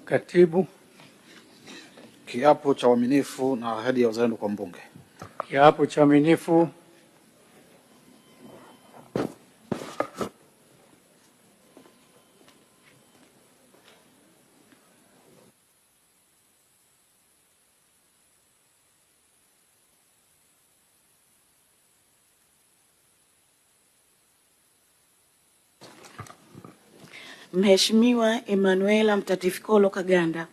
Katibu. Kiapo cha uaminifu na ahadi ya uzalendo kwa mbunge. Kiapo cha uaminifu. Mheshimiwa Emanuela Mtatifikolo Kaganda.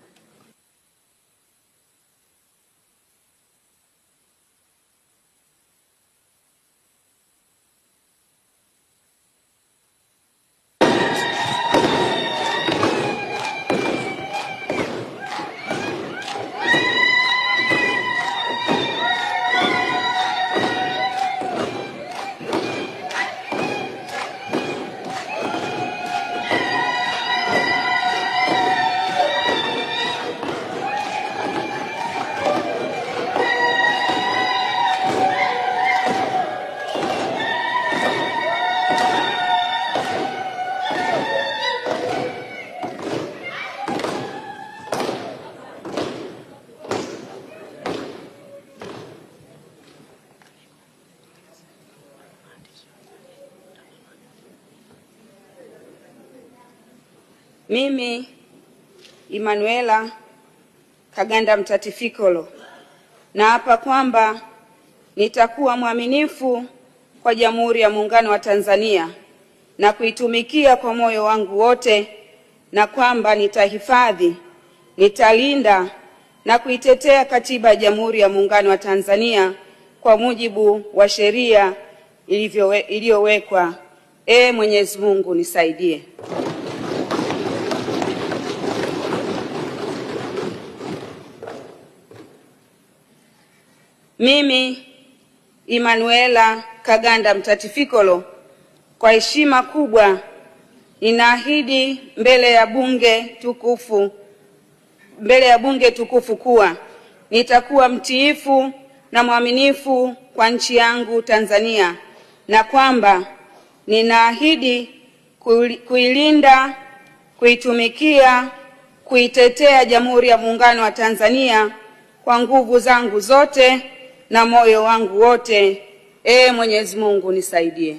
Mimi Emanuela Kaganda Mtatifikolo naapa kwamba nitakuwa mwaminifu kwa Jamhuri ya Muungano wa Tanzania na kuitumikia kwa moyo wangu wote, na kwamba nitahifadhi, nitalinda na kuitetea Katiba ya Jamhuri ya Muungano wa Tanzania kwa mujibu wa sheria iliyowekwa. Mwenyezi Mungu nisaidie. Mimi Emanuela Kaganda Mtatifikolo kwa heshima kubwa ninaahidi mbele ya bunge tukufu kuwa nitakuwa mtiifu na mwaminifu kwa nchi yangu Tanzania, na kwamba ninaahidi kuilinda, kuitumikia, kuitetea Jamhuri ya Muungano wa Tanzania kwa nguvu zangu zote na moyo wangu wote. Mwenyezi Mungu nisaidie.